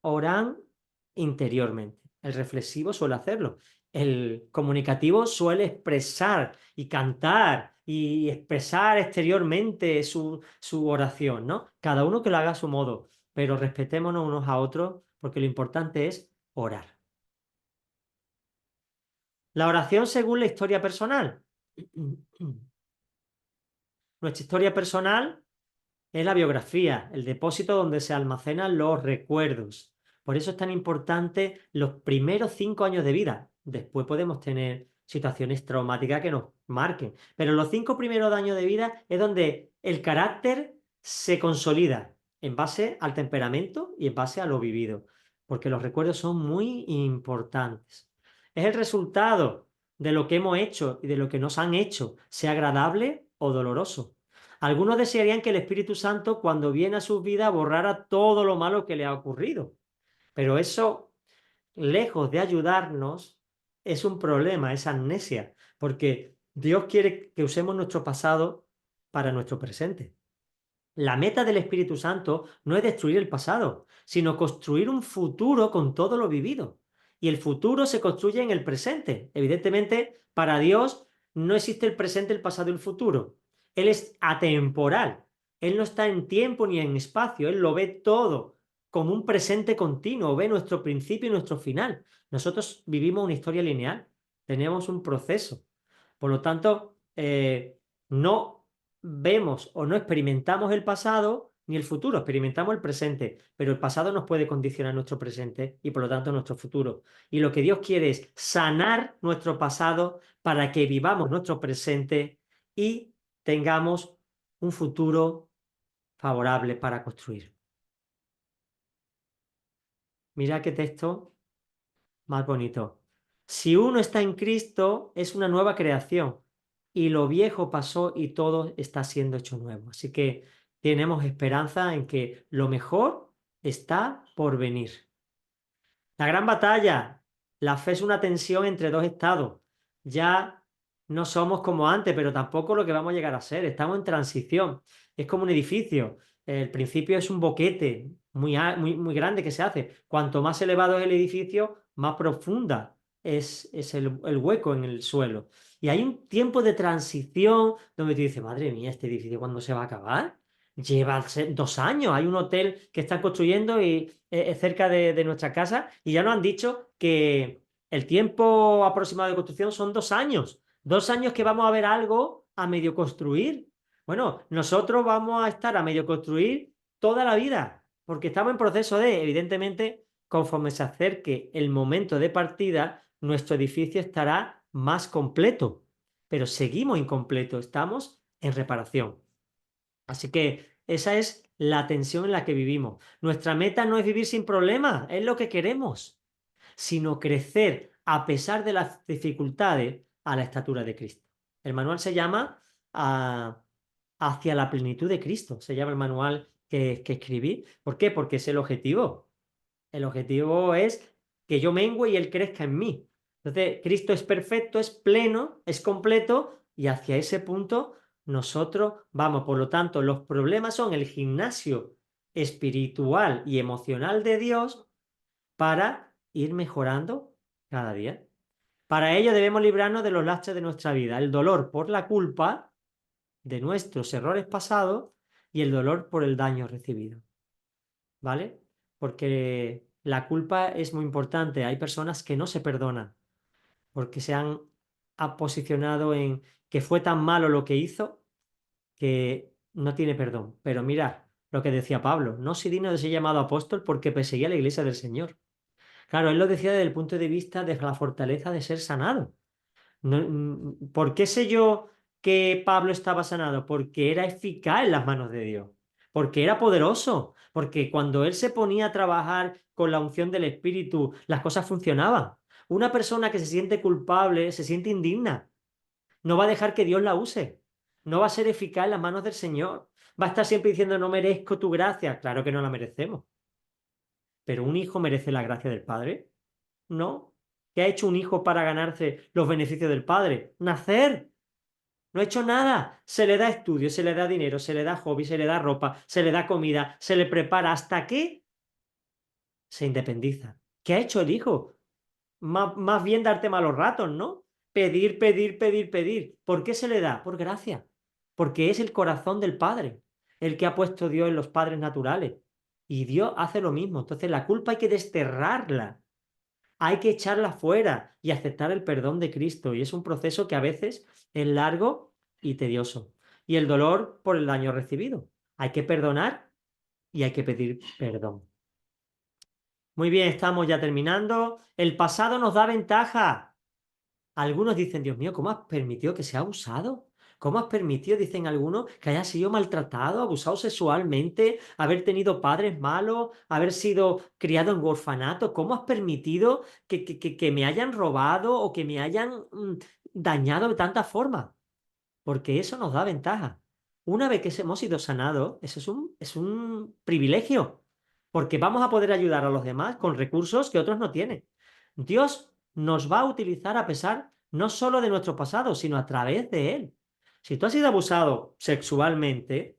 oran interiormente. El reflexivo suele hacerlo. El comunicativo suele expresar y cantar y expresar exteriormente su oración, ¿no? Cada uno que lo haga a su modo. pero respetémonos unos a otros porque lo importante es orar. La oración según la historia personal. Nuestra historia personal es la biografía, el depósito donde se almacenan los recuerdos. Por eso es tan importante los primeros 5 años de vida. Después podemos tener situaciones traumáticas que nos marquen. Pero los 5 primeros años de vida es donde el carácter se consolida en base al temperamento y en base a lo vivido. Porque los recuerdos son muy importantes. Es el resultado de lo que hemos hecho y de lo que nos han hecho, sea agradable o doloroso. Algunos desearían que el Espíritu Santo, cuando viene a sus vidas, borrara todo lo malo que le ha ocurrido. Pero eso, lejos de ayudarnos, es un problema, es amnesia, porque Dios quiere que usemos nuestro pasado para nuestro presente. La meta del Espíritu Santo no es destruir el pasado, sino construir un futuro con todo lo vivido. Y el futuro se construye en el presente. Evidentemente, para Dios no existe el presente, el pasado y el futuro. Él es atemporal. Él no está en tiempo ni en espacio. Él lo ve todo como un presente continuo. Ve nuestro principio y nuestro final. Nosotros vivimos una historia lineal. Tenemos un proceso. Por lo tanto, no vemos o no experimentamos el pasado ni el futuro, experimentamos el presente, pero el pasado nos puede condicionar nuestro presente y por lo tanto nuestro futuro. Y lo que Dios quiere es sanar nuestro pasado para que vivamos nuestro presente y tengamos un futuro favorable para construir. Mira qué texto más bonito. Si uno está en Cristo, es una nueva creación y lo viejo pasó y todo está siendo hecho nuevo. Así que tenemos esperanza en que lo mejor está por venir. La gran batalla. La fe es una tensión entre dos estados. Ya no somos como antes, pero tampoco lo que vamos a llegar a ser. Estamos en transición. Es como un edificio. El principio es un boquete muy grande que se hace. Cuanto más elevado es el edificio, más profunda es el hueco en el suelo. Y hay un tiempo de transición donde tú dices, madre mía, ¿este edificio cuándo se va a acabar? Lleva 2 años. Hay un hotel que están construyendo y es cerca de nuestra casa y ya nos han dicho que el tiempo aproximado de construcción son 2 años. 2 años que vamos a ver algo a medio construir. Bueno, nosotros vamos a estar a medio construir toda la vida porque estamos en proceso de, evidentemente, conforme se acerque el momento de partida, nuestro edificio estará más completo. Pero seguimos incompleto, estamos en reparación. Así que esa es la tensión en la que vivimos. Nuestra meta no es vivir sin problemas, es lo que queremos, sino crecer a pesar de las dificultades a la estatura de Cristo. El manual se llama Hacia la plenitud de Cristo, se llama el manual que escribí. ¿Por qué? Porque es el objetivo. El objetivo es que yo mengüe y Él crezca en mí. Entonces, Cristo es perfecto, es pleno, es completo y hacia ese punto nosotros vamos. Por lo tanto, los problemas son el gimnasio espiritual y emocional de Dios para ir mejorando cada día. Para ello debemos librarnos de los lastres de nuestra vida, el dolor por la culpa de nuestros errores pasados y el dolor por el daño recibido. ¿Vale? Porque la culpa es muy importante. Hay personas que no se perdonan porque se han posicionado en que fue tan malo lo que hizo que no tiene perdón. Pero mira lo que decía Pablo, no soy digno de ser llamado apóstol porque perseguía a la iglesia del Señor. Claro, él lo decía desde el punto de vista de la fortaleza de ser sanado. ¿Por qué sé yo que Pablo estaba sanado? Porque era eficaz en las manos de Dios, porque era poderoso, porque cuando él se ponía a trabajar con la unción del Espíritu, las cosas funcionaban. Una persona que se siente culpable, se siente indigna, no va a dejar que Dios la use, no va a ser eficaz en las manos del Señor, va a estar siempre diciendo no merezco tu gracia. Claro que no la merecemos, pero un hijo merece la gracia del Padre. ¿No? ¿Qué ha hecho un hijo para ganarse los beneficios del padre? Nacer. No ha hecho nada. Se le da estudio, se le da dinero, se le da hobby, se le da ropa, se le da comida, se le prepara hasta que se independiza. ¿Qué ha hecho el hijo? Más bien darte malos ratos, ¿no? Pedir, pedir, pedir, pedir. ¿Por qué se le da? Por gracia. Porque es el corazón del padre, el que ha puesto Dios en los padres naturales. Y Dios hace lo mismo. Entonces la culpa hay que desterrarla, hay que echarla fuera y aceptar el perdón de Cristo. Y es un proceso que a veces es largo y tedioso. Y el dolor por el daño recibido. Hay que perdonar y hay que pedir perdón. Muy bien, estamos ya terminando. El pasado nos da ventaja. Algunos dicen, Dios mío, ¿cómo has permitido que sea usado? ¿Cómo has permitido, dicen algunos, que haya sido maltratado, abusado sexualmente, haber tenido padres malos, haber sido criado en orfanato? ¿Cómo has permitido que me hayan robado o que me hayan dañado de tanta forma? Porque eso nos da ventaja. Una vez que hemos sido sanados, eso es un privilegio, porque vamos a poder ayudar a los demás con recursos que otros no tienen. Dios nos va a utilizar a pesar no solo de nuestro pasado, sino a través de él. Si tú has sido abusado sexualmente,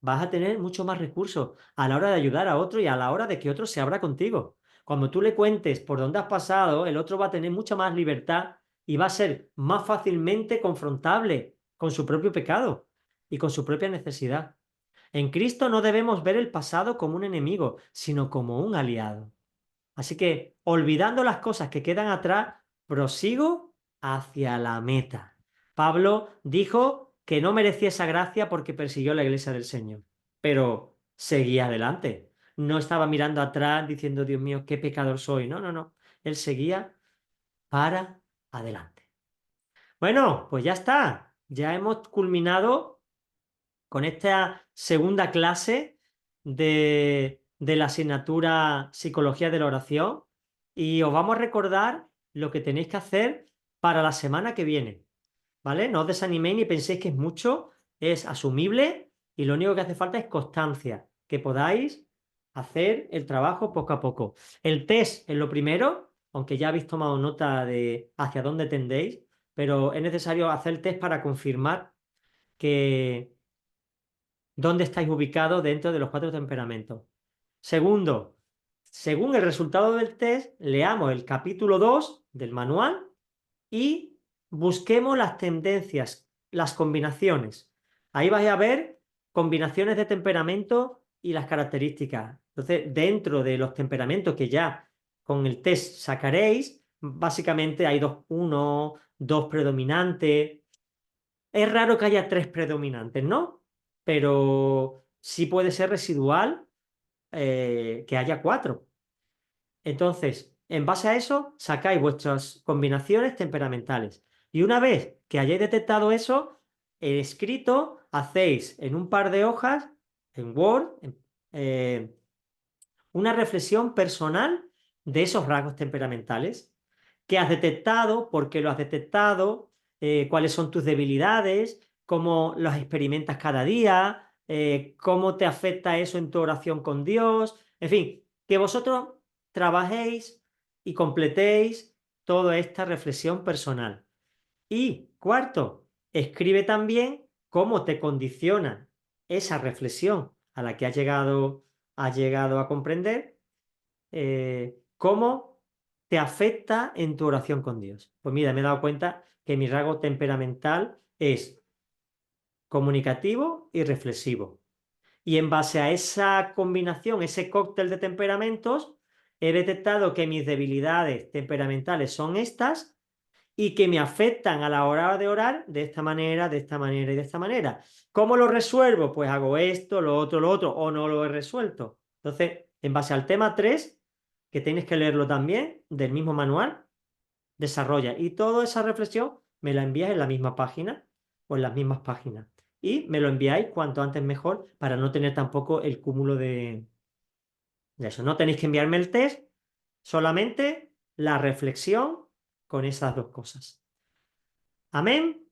vas a tener mucho más recursos a la hora de ayudar a otro y a la hora de que otro se abra contigo. Cuando tú le cuentes por dónde has pasado, el otro va a tener mucha más libertad y va a ser más fácilmente confrontable con su propio pecado y con su propia necesidad. En Cristo no debemos ver el pasado como un enemigo, sino como un aliado. Así que, olvidando las cosas que quedan atrás, prosigo hacia la meta. Pablo dijo que no merecía esa gracia porque persiguió la iglesia del Señor, pero seguía adelante. No estaba mirando atrás diciendo, Dios mío, qué pecador soy. No, no, no. Él seguía para adelante. Bueno, pues ya está. Ya hemos culminado con esta segunda clase de la asignatura Psicología de la Oración y os vamos a recordar lo que tenéis que hacer para la semana que viene, ¿vale? No os desaniméis ni penséis que es mucho, es asumible y lo único que hace falta es constancia, que podáis hacer el trabajo poco a poco. El test es lo primero, aunque ya habéis tomado nota de hacia dónde tendéis, pero es necesario hacer el test para confirmar que dónde estáis ubicados dentro de los 4 temperamentos. Segundo, según el resultado del test, leamos el capítulo 2 del manual y busquemos las tendencias, las combinaciones. Ahí vais a ver combinaciones de temperamento y las características. Entonces, dentro de los temperamentos que ya con el test sacaréis, básicamente hay uno, dos predominantes. Es raro que haya tres predominantes, ¿no? Pero sí puede ser residual que haya cuatro. Entonces, en base a eso, sacáis vuestras combinaciones temperamentales. Y una vez que hayáis detectado eso, el escrito hacéis en un par de hojas, en Word, eh, una reflexión personal de esos rasgos temperamentales. ¿Qué has detectado? ¿Por qué lo has detectado? ¿Cuáles son tus debilidades? ¿Cómo los experimentas cada día? ¿Cómo te afecta eso en tu oración con Dios? En fin, que vosotros trabajéis y completéis toda esta reflexión personal. Y cuarto, escribe también cómo te condiciona esa reflexión a la que has llegado a comprender, cómo te afecta en tu oración con Dios. Pues mira, me he dado cuenta que mi rasgo temperamental es comunicativo y reflexivo. Y en base a esa combinación, ese cóctel de temperamentos, he detectado que mis debilidades temperamentales son estas y que me afectan a la hora de orar de esta manera, de esta manera y de esta manera. ¿Cómo lo resuelvo? Pues hago esto, lo otro, o no lo he resuelto. Entonces, en base al tema 3 que tienes que leerlo también, del mismo manual, desarrolla. Y toda esa reflexión me la envías en la misma página o en las mismas páginas. Y me lo enviáis cuanto antes mejor para no tener tampoco el cúmulo de eso. No tenéis que enviarme el test, solamente la reflexión con esas dos cosas. Amén.